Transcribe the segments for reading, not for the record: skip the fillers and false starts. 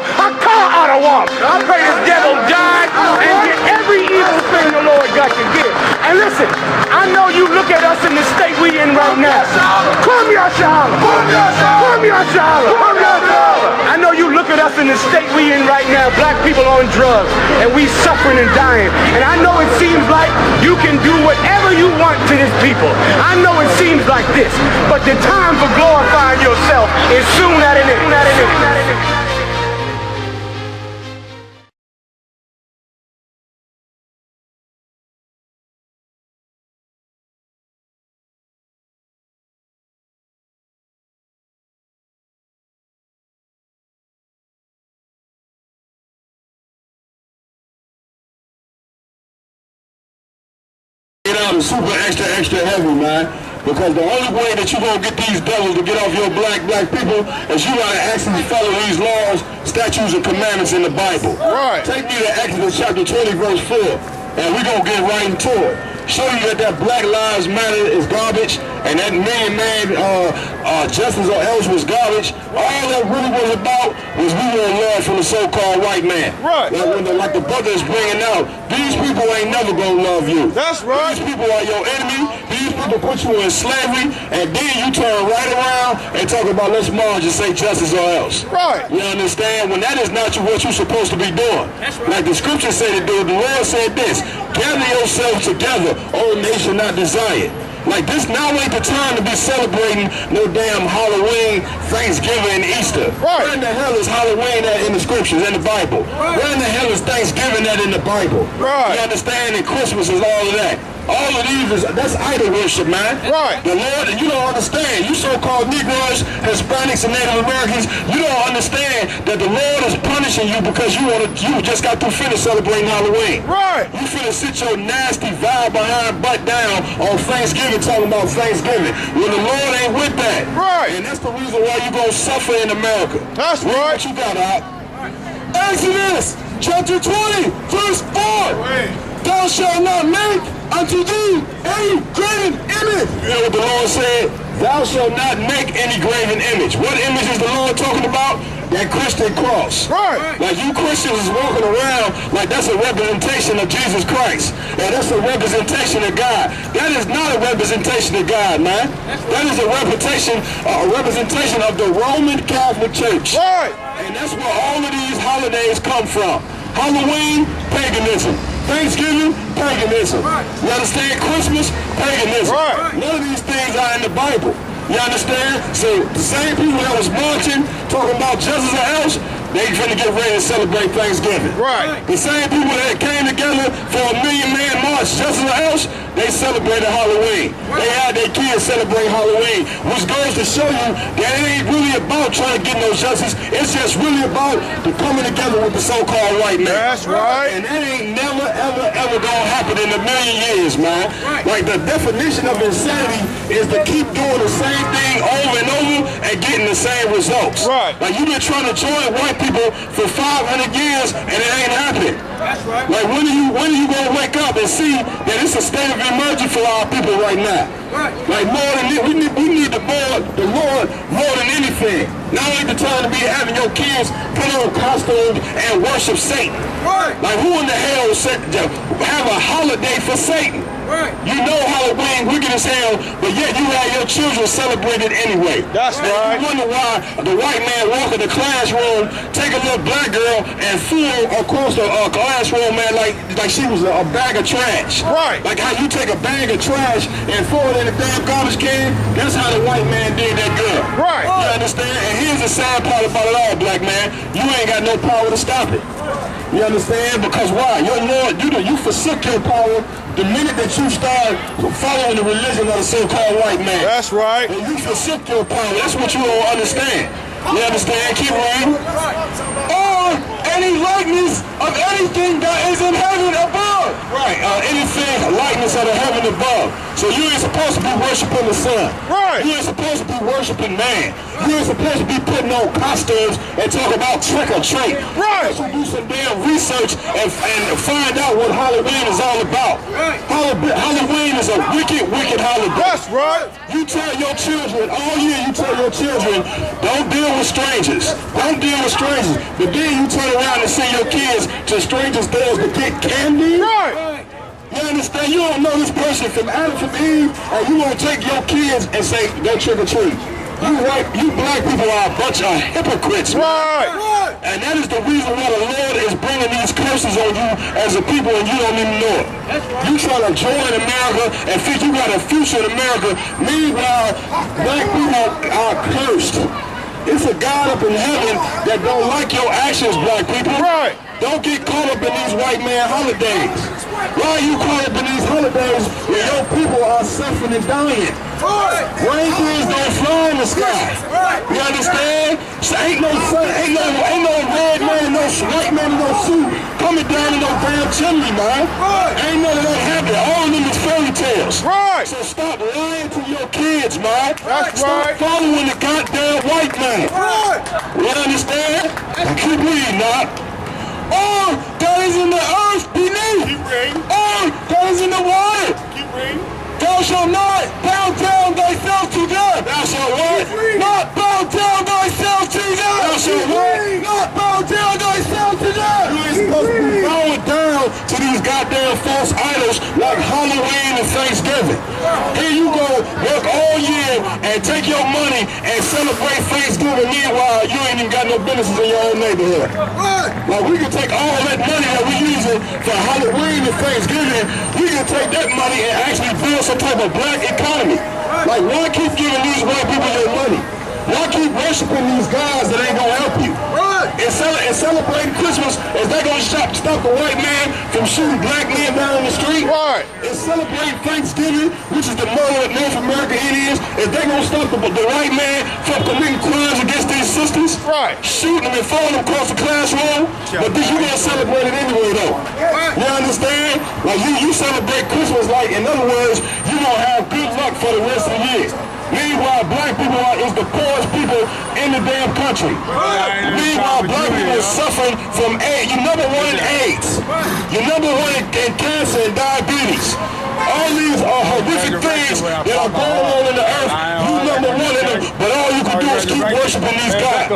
I call out a womp. I pray this devil die and get every evil thing the Lord got to give. And listen, I know you look at us in the state we in right now. Come here, SHALAM. Come here, SHALAM. I know you look at us in the state we in right now. Black people on drugs, and we suffering and dying. And I know it seems like you can do whatever you want to this people. I know it seems like this, but the time for glorifying yourself is soon at an end. Out super extra heavy, man, because the only way that you're going to get these devils to get off your black people is you got to actually follow these laws, statutes, and commandments in the Bible. Right. Take me to Exodus chapter 20, verse 4, and we're going to get right into it. Show you that Black Lives Matter is garbage, and that million man justice or else was garbage. All that really was about was we want love from the so-called white man. Right. Like the brother is bringing out, these people ain't never gonna love you. That's right. These people are your enemy. These people put you in slavery, and then you turn right around and talk about let's march and say justice or else. Right. You understand? When that is not what you're supposed to be doing. That's right. Like the scripture said to do, the Lord said this, gather yourselves together, O nation not desired. Like this now ain't the time to be celebrating no damn Halloween, Thanksgiving, and Easter. Right. Where in the hell is Halloween at in the scriptures, in the Bible? Right. Where in the hell is Thanksgiving at in the Bible? Right. You understand? And Christmas is all of that. All of these that's idol worship, man. Right. The Lord, you don't understand. You so-called Negroes, Hispanics, and Native Americans, you don't understand that the Lord is punishing you because you just got through finished celebrating Halloween. Right. You finna sit your nasty vibe behind butt down on Thanksgiving talking about Thanksgiving when the Lord ain't with that. Right. And that's the reason why you gonna suffer in America. That's right. What you got out? Exodus chapter 20, verse 4. Wait. Thou shalt not make unto thee any graven image. You know what the Lord said? Thou shalt not make any graven image. What image is the Lord talking about? That Christian cross. Right. Like you Christians is walking around like that's a representation of Jesus Christ. And that's a representation of God. That is not a representation of God, man. That is a representation of the Roman Catholic Church. Right. And that's where all of these holidays come from. Halloween, paganism. Thanksgiving, paganism. Right. You understand? Christmas, paganism. Right. None of these things are in the Bible. You understand? So the same people that was marching, talking about justice or else, they finna get ready to celebrate Thanksgiving. Right. The same people that came together for a million-man march, justice or else, they celebrated Halloween. Right. They had their kids celebrate Halloween, which goes to show you that it ain't really about trying to get no justice. It's just really about the coming together with the so-called white man. That's right. And that ain't never, ever gonna happen in a million years, man. Right. Like the definition of insanity is to keep doing the same thing over and over and getting the same results. Right. Like you've been trying to join white people for 500 years and it ain't happening. That's right. Like when are you gonna wake up and see that it's a state of emergency for our people right now? Right. Like more than we need the Lord more than anything. Now ain't the time to be having your kids put on costumes and worship Satan. Right. Like who in the hell have a holiday for Satan? Right. You know Halloween wicked as hell, but yet you have your children celebrate it anyway. That's right. You wonder why the white man walk in the classroom, take a little black girl and fool across the classroom, man, like she was a bag of trash. Right. Like how you take a bag of trash and throw it in a damn garbage can. That's how the white man did that girl. Right. You understand? And here's the sad part about it all, black man. You ain't got no power to stop it. You understand? Because why? Your Lord, you forsook your power the minute that you start following the religion of the so-called white man. That's right. And you forsook your power. That's what you don't understand. You understand? Keep reading. Or any likeness of anything that is in heaven above. Right. Anything, likeness of the heaven and above. So you ain't supposed to be worshiping the sun. Right. You ain't supposed to be worshiping man. You ain't supposed to be putting on costumes and talk about trick or treat. Right. You should do some damn research and find out what Halloween is all about. Halloween is a wicked, wicked holiday. That's right. You tell your children, all year you tell your children, don't deal with strangers. Don't deal with strangers. But then you turn around and send your kids to strangers' doors to get candy? Right. You understand? You don't know this person from Adam, from Eve, and you want to take your kids and say, go trick or treat. You black people are a bunch of hypocrites. Right. And that is the reason why the Lord is bringing these curses on you as a people and you don't even know it. You try to join America and think you got a future in America. Meanwhile, black people are cursed. It's a God up in heaven that don't like your actions, black people. Right. Don't get caught up in these white man holidays. Why are you caught up in these holidays where your people are suffering and dying? Reindeers don't fly in the sky. You understand? So ain't no sun, ain't no red man, no white man in no suit coming down in no damn chimney, man. Ain't none of that happening. All of them is fairy tales. Right. So stop lying to your kids, man. That's stop right. following the goddamn white man. You understand? And keep reading, now. All that is in the earth beneath. Keep reading. All that is in the water. Keep reading. Thou shalt not bow down thyself to them. Thou shalt what? Not bow down thyself to them. Thou shalt what? Not bow down thyself to them. You ain't supposed to be bowing down to these goddamn false idols like Halloween and Thanksgiving. Here you go, work all year and take your money and celebrate Thanksgiving. Meanwhile, you ain't even got no businesses in your own neighborhood. Like we can take all that money that we using for Halloween and Thanksgiving, we can take that money and actually build some type of black economy. Like, why keep giving these white people your money? Why keep worshiping these guys that ain't gonna help you? And celebrating Christmas, is that gonna stop the white man from shooting black men down on the street? Right. And celebrating Thanksgiving, which is the mother of North America is that gonna stop the white man from committing crimes against these sisters? Right. Shooting them and throwing them across the classroom? But then you gonna celebrate it anyway, though. You understand? Like, you celebrate Christmas like, in other words, you gonna have good luck for the rest of the year. Meanwhile, black people is the poorest people in the damn country. Meanwhile, black people are suffering from AIDS. You're number one in AIDS. You're number one in cancer and diabetes. All these are horrific things that are going on in the earth. You number one in them, but all you can do is keep worshiping these gods.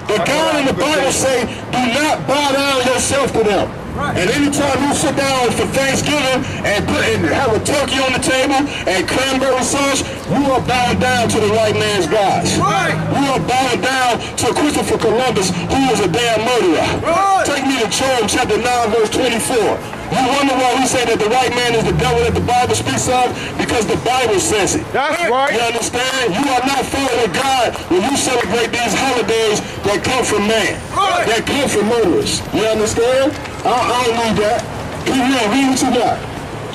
The God in the Bible say, do not bow down yourself to them. And anytime you sit down for Thanksgiving and have a turkey on the table and cranberry sauce, you are bowing down to the white man's gods. You are bowing down to Christopher Columbus, who was a damn murderer. Take me to Job chapter 9, verse 24. You wonder why we say that the white man is the devil that the Bible speaks of? Because the Bible says it. That's right. You understand? You are not following God when you celebrate these holidays that come from man, that come from murderers. You understand? I don't need that. Keep reading. Read what you got.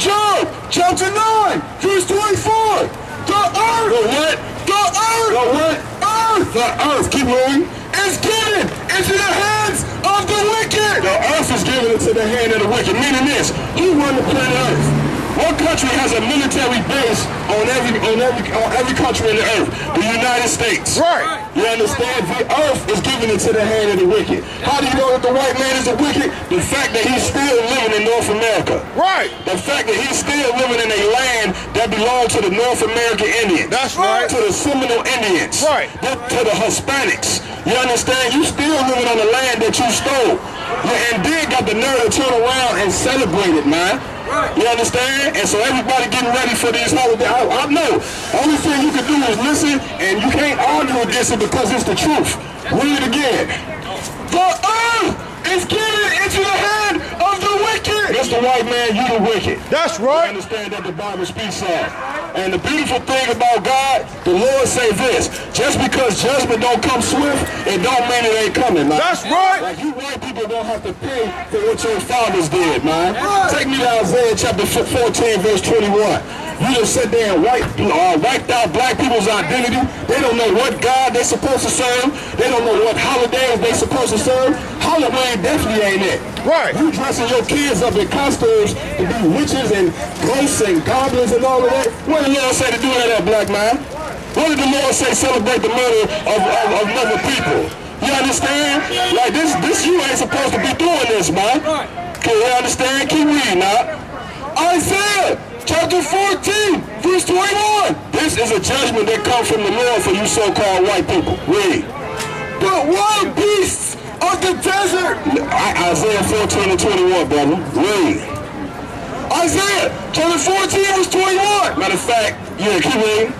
Job chapter 9, verse 24. The earth. The what? The earth. The what? Earth. The earth. Keep reading. Is given into the hands of the wicked. The earth is given into the hand of the wicked. Meaning this, who run the planet Earth? What country has a military base on every country in the earth? The United States. Right. You understand? The earth is given into the hand of the wicked. How do you know that the white man is a wicked? The fact that he's still living in North America. Right. The fact that he's still living in a land that belonged to the North American Indians. That's right. To the Seminole Indians. Right. To the Hispanics. You understand? You still living on the land that you stole. And then got the nerve to turn around and celebrate it, man. You understand? And so everybody getting ready for these holidays. I know. Only thing you can do is listen, and you can't argue against it because it's the truth. Read it again. The earth is given into the hand of the wicked. That's the white man, you the wicked. That's right. You understand that the Bible speaks of. And the beautiful thing about God, the Lord say this, just because judgment don't come swift, it don't mean it ain't coming, man. That's right. Like you white people don't have to pay for what your fathers did, man. Take me to Isaiah chapter 14, verse 21. You just sit there and wiped out black people's identity. They don't know what God they're supposed to serve. They don't know what holidays they're supposed to serve. How solid way definitely ain't it. Right. You dressing your kids up in costumes to be witches and ghosts and goblins and all of that. What did the Lord say to do that, black man? What did the Lord say celebrate the murder of other people? You understand? Like this you ain't supposed to be doing this, man. Can you understand? Keep reading now. Isaiah chapter 14, verse 21. This is a judgment that comes from the Lord for you so-called white people. Read. But wild beasts of the desert. Isaiah 14 and 21, brother. Read. Isaiah chapter 14, verse 21. Matter of fact, yeah, keep reading.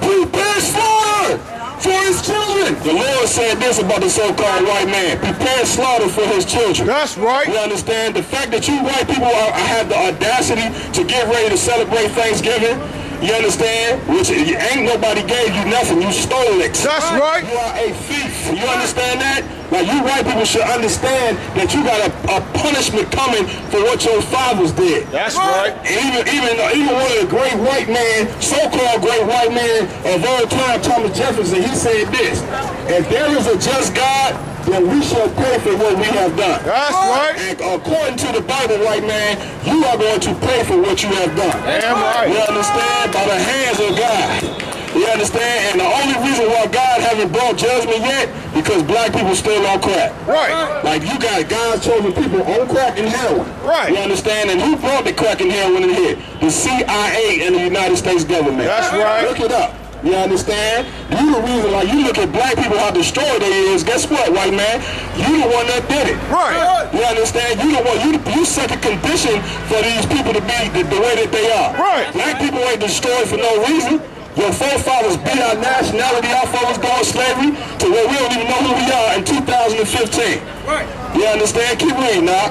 Prepare slaughter for his children. The Lord said this about the so-called white man. Prepare slaughter for his children. That's right. You understand? The fact that you white people have the audacity to get ready to celebrate Thanksgiving, you understand? Which ain't nobody gave you nothing. You stole it. That's right. You are a thief. You understand that? Like, you white people should understand that you got a punishment coming for what your fathers did. That's right. And even one of the great white men, so-called great white man of all time, Thomas Jefferson, he said this: if there is a just God, then we shall pay for what we have done. That's right. And according to the Bible, white man, you are going to pay for what you have done. Damn right. You understand? By the hands of God. You understand? And the only reason why God haven't brought judgment yet, because black people still on crack. Right. Like, you got God's chosen people on crack and heroin. Right. You understand? And who brought the crack and heroin in here? The CIA and the United States government. That's right. Look it up. You understand? You the reason, like, you look at black people how destroyed they is. Guess what, white man? You the one that did it. Right. You understand? You the one. You set the condition for these people to be the way that they are. Right. Black people ain't destroyed for no reason. Your forefathers beat our nationality, our fathers go in slavery to where we don't even know who we are in 2015. Right. You understand? Keep reading now.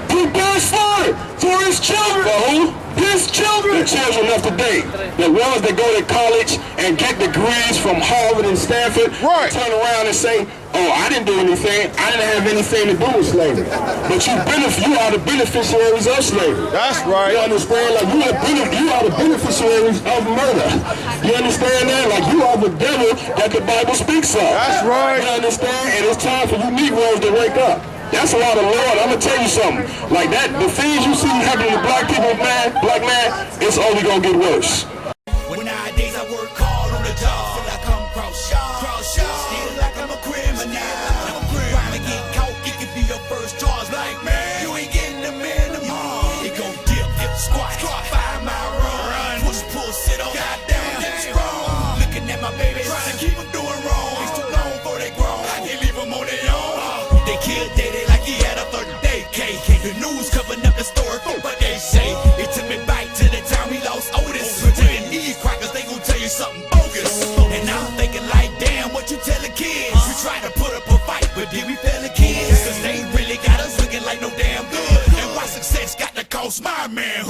Prepare slaughter for his children. For who? His children. The children of today. The ones that go to college and get degrees from Harvard and Stanford. Right. Turn around and say, oh, I didn't do anything. I didn't have anything to do with slavery. But you are the beneficiaries of slavery. That's right. You understand? Like, you are the beneficiaries of murder. You understand that? Like, you are the devil that the Bible speaks of. That's right. You understand? And it's time for you Negroes to wake up. That's a lot of Lord. I'm gonna tell you something. Like that, the things you see happening to black people, man, black man, it's only gonna get worse. When nowadays I work hard on the job, till I come cross still like I'm a criminal. Crime and get caught, it could be your first charge. Like, man, you ain't getting the minimum. It go dip, squat, 5-mile run, push, pull, sit on, goddamn, strong. Looking at my babies, trying to keep them doing wrong. It's too long before they grow. I can't leave them on their own. They killed Daddy like he had a 30-day cake. The news covering up the story, but they say it took me back to the time we lost Otis. Taking these crackers, they gon' tell you something bogus. And I'm thinking like, damn, what you tell the kids? We tried to put up a fight, but did we fail the kids? Cause they really got us looking like no damn good. And why success got to cost my manhood?